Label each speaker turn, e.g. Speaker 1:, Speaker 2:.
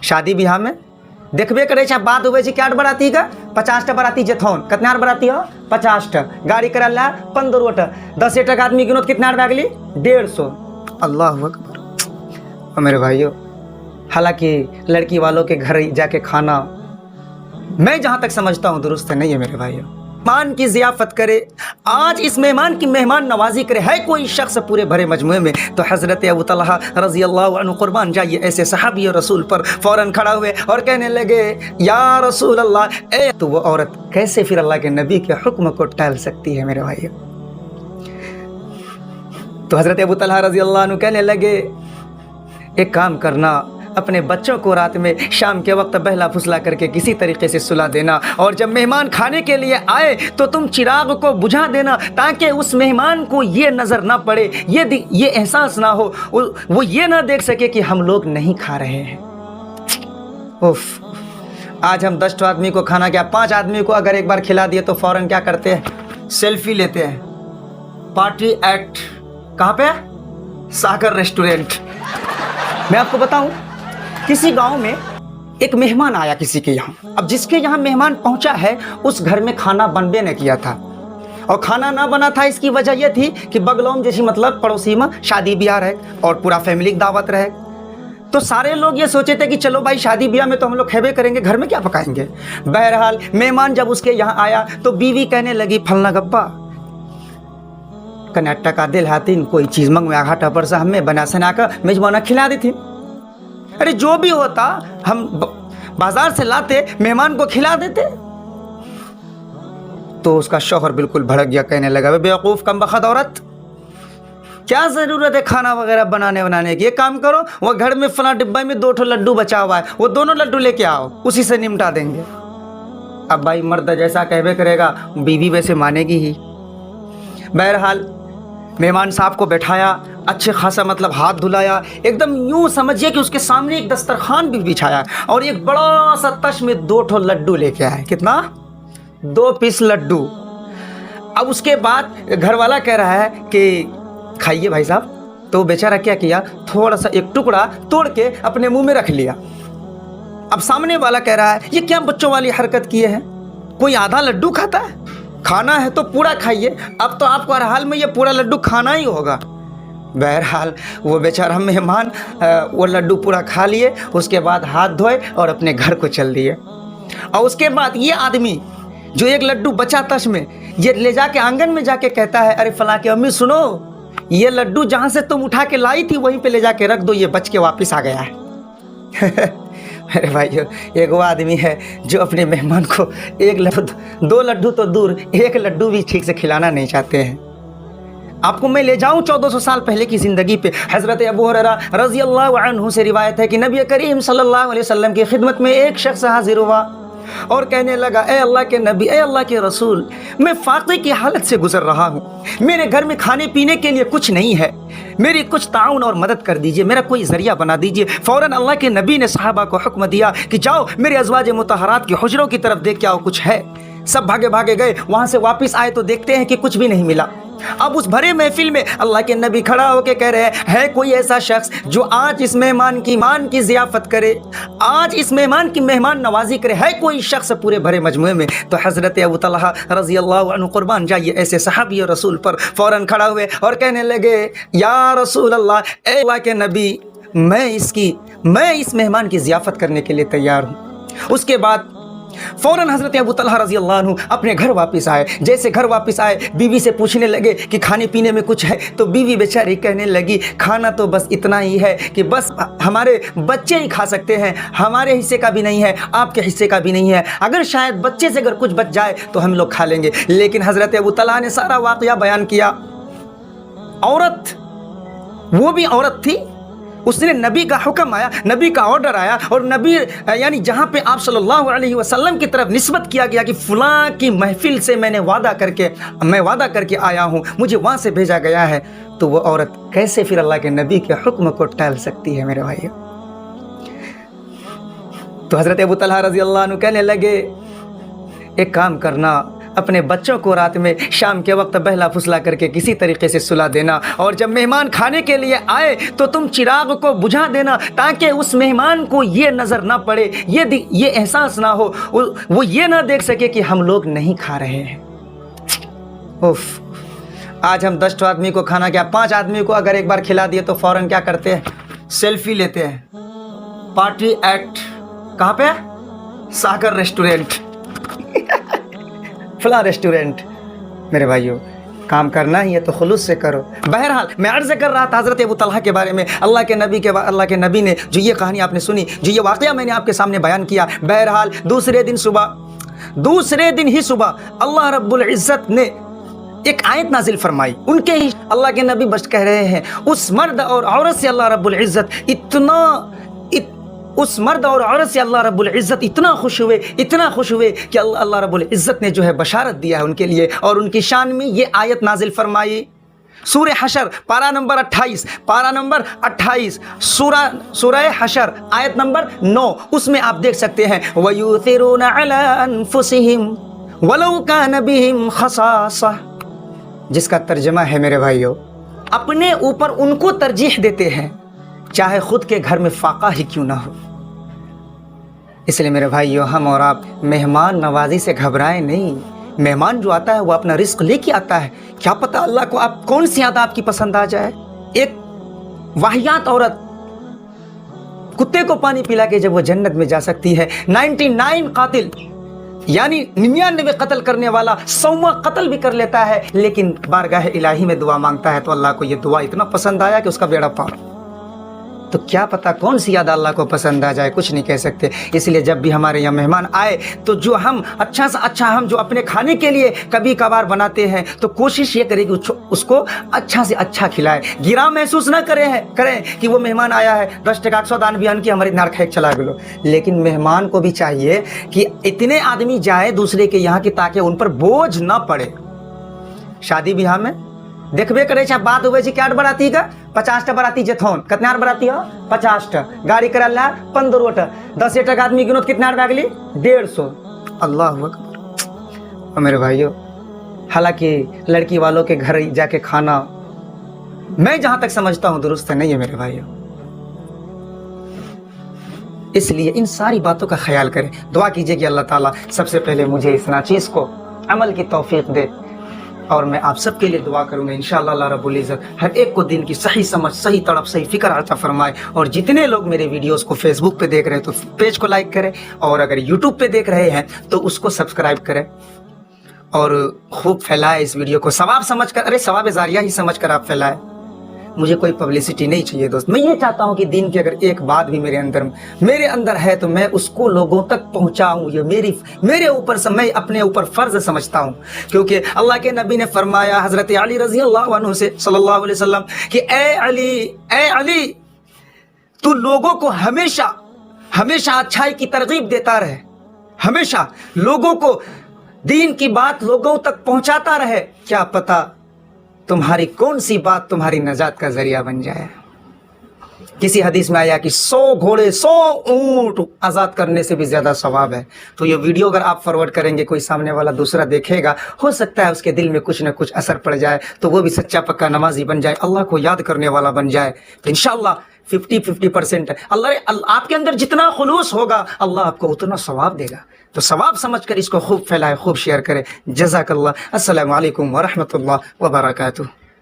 Speaker 1: शादी ब्याह में देखबे करे छै बात हुए छै क्या बराती का 50 बराती जेथौन कितना बराती हो 50 गाड़ी करा ला 15 10 टका आदमी गिनो तो कितना भए गेली 150। अल्लाह अकबर। और मेरे भाइयों, हालांकि लड़की वालों के घर जाके खाना मैं जहाँ तक समझता हूँ दुरुस्त नहीं है मेरे भाइयों। मेहमान की ज़ियाफ़त करे, आज इस मेहमान की मेहमान नवाजी करे, है कोई शख्स पूरे भरे मजमुए में तो हज़रत अबू तलहा रज़ी अल्लाह अन्हु कुर्बान जाइए ऐसे सहाबी रसूल पर फ़ौरन खड़ा हुए और कहने लगे या रसूल अल्लाह। तो वो औरत कैसे फिर अल्लाह के नबी के हुक्म को टाल सकती है मेरे भाइयों। तो हज़रत अबू तलहा रज़ी अल्लाह अन्हु कहने लगे एक काम करना, अपने बच्चों को रात में शाम के वक्त बहला फुसला करके किसी तरीके से सुला देना, और जब मेहमान खाने के लिए आए तो तुम चिराग को बुझा देना ताकि उस मेहमान को ये नज़र ना पड़े, ये एहसास ना हो, वो ये ना देख सके कि हम लोग नहीं खा रहे हैं। उफ, आज हम 10 आदमी को खाना क्या 5 आदमी को अगर एक बार खिला दिए तो फ़ौरन क्या करते हैं, सेल्फी लेते हैं। पार्टी एक्ट कहाँ पे? सागर रेस्टोरेंट। मैं आपको बताऊं, किसी गांव में एक मेहमान आया किसी के यहाँ। अब जिसके यहाँ मेहमान पहुंचा है उस घर में खाना बनबे न किया था, और खाना ना बना था इसकी वजह यह थी कि बगलों में जैसी मतलब पड़ोसी में शादी ब्याह रहे और पूरा फैमिली की दावत रहे। तो सारे लोग ये सोचे थे कि चलो भाई शादी ब्याह में तो हम लोग खेबे करेंगे, घर में क्या पकाएंगे। बहरहाल मेहमान जब उसके यहाँ आया तो बीवी कहने लगी फलना गप्पा कनाटा का दिल हाथीन कोई चीज़ मंगवा घाटा पर से हमें बना सना कर मेजबाना खिला दी थी। अरे जो भी होता हम बाजार से लाते मेहमान को खिला देते। तो उसका शौहर बिल्कुल भड़क गया, कहने लगा बेवकूफ़ कम बखत औरत, क्या ज़रूरत है खाना वगैरह बनाने की। एक काम करो, वो घर में फला डिब्बा में 2 लड्डू बचा हुआ है, वो दोनों लड्डू लेके आओ, उसी से निपटा देंगे। अब भाई मर्द जैसा कहवे करेगा बीवी वैसे मानेगी ही। बहरहाल मेहमान साहब को बैठाया, अच्छे खासा मतलब हाथ धुलाया, एकदम यूँ समझिए कि उसके सामने एक दस्तरखान भी बिछाया और एक बड़ा सा तश में 2 लड्डू लेके आए। कितना? 2 पीस लड्डू। अब उसके बाद घर वाला कह रहा है कि खाइए भाई साहब। तो बेचारा क्या किया, थोड़ा सा एक टुकड़ा तोड़ के अपने मुंह में रख लिया। अब सामने वाला कह रहा है ये क्या बच्चों वाली हरकत किए हैं, कोई आधा लड्डू खाता है, खाना है तो पूरा खाइए। अब तो आपको हर हाल में ये पूरा लड्डू खाना ही होगा। बहरहाल वो बेचारा मेहमान वो लड्डू पूरा खा लिए, उसके बाद हाथ धोए और अपने घर को चल दिए। और उसके बाद ये आदमी जो एक लड्डू बचा तश में, ये ले जाके आंगन में जाके कहता है अरे फला की अम्मी सुनो, ये लड्डू जहाँ से तुम उठा के लाई थी वहीं पे ले जाके रख दो, ये बच के वापस आ गया है। अरे भाइयों, एक वो आदमी है जो अपने मेहमान को 1 लड्डू 2 लड्डू तो दूर 1 लड्डू भी ठीक से खिलाना नहीं चाहते हैं। आपको मैं ले जाऊं 1400 साल पहले की ज़िंदगी पे। हज़रत अबू हुरैरा रज़ी अल्लाह अन्हु से रिवायत है कि नबी करीम सल्लल्लाहु अलैहि वसल्लम की खिदमत में एक शख्स हाजिर हुआ और कहने लगा ए अल्लाह के नबी, ए अल्लाह के रसूल, मैं फाक़े की हालत से गुज़र रहा हूँ, मेरे घर में खाने पीने के लिए कुछ नहीं है, मेरी कुछ ताउन और मदद कर दीजिए, मेरा कोई ज़रिया बना दीजिए। फ़ौरन अल्लाह के नबी ने सहाबा को हुक्म दिया कि जाओ मेरे अज़वाज मुतहरात के हुजरों की तरफ देख के आओ कुछ है। सब भागे भागे गए, वहाँ से वापस आए तो देखते हैं कि कुछ भी नहीं मिला। अब उस भरे महफिल में अल्लाह के नबी खड़ा होकर कह रहे हैं है कोई ऐसा शख्स जो आज इस मेहमान की ज़ियाफ़त करे, आज इस मेहमान की मेहमान नवाजी करे, है कोई शख्स पूरे भरे मजमुए में। तो हज़रत अबू तलहा रज़ी अल्लाह अन्हु कुर्बान जाइए ऐसे सहाबी और रसूल पर फ़ौरन खड़ा हुए और कहने लगे या रसूल अल्लाह, ए अल्लाह के नबी, मैं इस मेहमान की ज़ियाफ़त करने के लिए तैयार हूँ। उसके बाद फ़ौरन हज़रत अबू तलहा रज़ी अल्लाह अन्हु अपने घर वापस आए। जैसे घर वापस आए बीवी से पूछने लगे कि खाने पीने में कुछ है, तो बीवी बेचारी कहने लगी खाना तो बस इतना ही है कि बस हमारे बच्चे ही खा सकते हैं, हमारे हिस्से का भी नहीं है, आपके हिस्से का भी नहीं है, अगर शायद बच्चे से अगर कुछ बच जाए तो हम लोग खा लेंगे। लेकिन हज़रत अबू तलहा ने सारा वाक़या बयान किया। औरत, वो भी औरत थी, उसने नबी का हुक्म आया, नबी का ऑर्डर आया और नबी यानी जहाँ पे आप सल्लल्लाहु अलैहि वसल्लम की तरफ निस्बत किया गया कि फ़लाँ की महफिल से मैं वादा करके आया हूँ, मुझे वहाँ से भेजा गया है। तो वो औरत कैसे फिर अल्लाह के नबी के हुक्म को टाल सकती है मेरे भाइयों। तो हज़रत अबू तलहा रज़ी अल्लाह अन्हु कहने लगे एक काम करना, अपने बच्चों को रात में शाम के वक्त बहला फुसला करके किसी तरीके से सुला देना, और जब मेहमान खाने के लिए आए तो तुम चिराग को बुझा देना ताकि उस मेहमान को ये नज़र ना पड़े, ये एहसास ना हो, वो ये ना देख सके कि हम लोग नहीं खा रहे हैं। उफ, आज हम 10 आदमी को खाना, क्या 5 आदमी को अगर एक बार खिला दिए तो फ़ौरन क्या करते हैं, सेल्फी लेते हैं। पार्टी एक्ट कहाँ पे? सागर रेस्टोरेंट फला रेस्टोरेंट। मेरे भाइयों, काम करना ही है तो खुलूस से करो। बहरहाल मैं अर्ज़ कर रहा था हज़रत अबू तलहा के बारे में, अल्लाह के नबी ने जो ये कहानी आपने सुनी, जो ये वाक़या मैंने आपके सामने बयान किया, बहरहाल दूसरे दिन ही सुबह अल्लाह रब्बुल इज़्ज़त ने एक आयत नाजिल फरमाई। उनके ही अल्लाह के नबी बस कह रहे हैं, उस मर्द और औरत से अल्लाह रब्बुल इज़्ज़त इतना खुश हुए कि अल्लाह रब्बुल इज़्ज़त ने जो है बशारत दिया है उनके लिए, और उनकी शान में ये आयत नाजिल फरमाई। सूरह हशर पारा नंबर 28 सूरह हशर आयत नंबर 9, उसमें आप देख सकते हैं, वयूथिरूना अला अनफुसिहिम वलौ कान बिहिम खसासा, जिसका तर्जमा है मेरे भाइयों, अपने ऊपर उनको तरजीह देते हैं चाहे खुद के घर में फाका ही क्यों ना हो। इसलिए मेरे भाइयों, हम और आप मेहमान नवाजी से घबराएं नहीं। मेहमान जो आता है वो अपना रिस्क लेके आता है, क्या पता अल्लाह को आप कौन सी याद आपकी पसंद आ जाए। एक वाहियात औरत कुत्ते को पानी पिला के जब वो जन्नत में जा सकती है, 99 कातिल यानी 99 कत्ल करने वाला 100वां कत्ल भी कर लेता है, लेकिन बारगाह इलाही में दुआ मांगता है तो अल्लाह को ये दुआ इतना पसंद आया कि उसका बेड़ा पार। तो क्या पता कौन सी याद अल्लाह को पसंद आ जाए, कुछ नहीं कह सकते। इसलिए जब भी हमारे यहाँ मेहमान आए तो जो हम अच्छा से अच्छा, हम जो अपने खाने के लिए कभी कभार बनाते हैं तो कोशिश ये करें कि उसको अच्छा से अच्छा खिलाएं, गिरा महसूस ना करें कि वो मेहमान आया है 10 टका 100 दान बयान की हमारे नार खाए चला गलो। लेकिन मेहमान को भी चाहिए कि इतने आदमी जाए दूसरे के यहाँ की ताकि उन पर बोझ ना पड़े। शादी ब्याह में देखबे करे चाहे बात हुए जी, क्या बराती का 50 बराती जेथौन, कितना बराती हो 50 गाड़ी कर 15 10 टका आदमी गिनो कितना बैगली 150। अल्लाह अकबर। और मेरे भाइयों, हालांकि लड़की वालों के घर जाके खाना मैं जहां तक समझता हूं दुरुस्त नहीं है मेरे भाइयों। इसलिए इन सारी बातों का ख्याल करें, दुआ कीजिए कि अल्लाह ताला सबसे पहले मुझे इस नाचीज़ को अमल की तौफीक दे, और मैं आप सबके लिए दुआ करूंगा इंशाअल्लाह अल्लाह रब्बुल इज़्ज़त हर एक को दिन की सही समझ, सही तड़प, सही फिक्र अता फरमाए। और जितने लोग मेरे वीडियोस को फेसबुक पे देख रहे हैं तो पेज को लाइक करें, और अगर यूट्यूब पे देख रहे हैं तो उसको सब्सक्राइब करें और खूब फैलाए इस वीडियो को, सवाब समझ कर, अरे सवाब जारिया ही समझ कर आप फैलाए। मुझे कोई पब्लिसिटी नहीं चाहिए दोस्त, मैं ये चाहता हूँ कि दिन की अगर एक बात भी मेरे अंदर है तो मैं उसको लोगों तक पहुँचाऊँ। ये मेरे ऊपर से, मैं अपने ऊपर फ़र्ज समझता हूँ, क्योंकि अल्लाह के नबी ने फरमाया हज़रत अली रज़ी अल्लाह अन्हु से सल्लल्लाहु अलैहि वसल्लम कि ए अली तू लोगों को हमेशा अच्छाई की तरगीब देता रहे, हमेशा लोगों को दीन की बात लोगों तक पहुँचाता रहे, क्या पता तुम्हारी कौन सी बात तुम्हारी नजात का जरिया बन जाए। किसी हदीस में आया कि 100 घोड़े 100 ऊंट आज़ाद करने से भी ज़्यादा सवाब है। तो ये वीडियो अगर आप फॉरवर्ड करेंगे, कोई सामने वाला दूसरा देखेगा, हो सकता है उसके दिल में कुछ न कुछ असर पड़ जाए, तो वो भी सच्चा पक्का नमाजी बन जाए, अल्लाह को याद करने वाला बन जाए। तो इंशाअल्लाह 50-50% है। अल्लाह आपके अंदर जितना खुलूस होगा अल्लाह आपको उतना सवाब देगा। तो सवाब समझकर इसको खूब फैलाए, खूब शेयर करें। जज़ाकल्लाह। अस्सलामु अलैकुम व रहमतुल्लाह व बरकातुहू।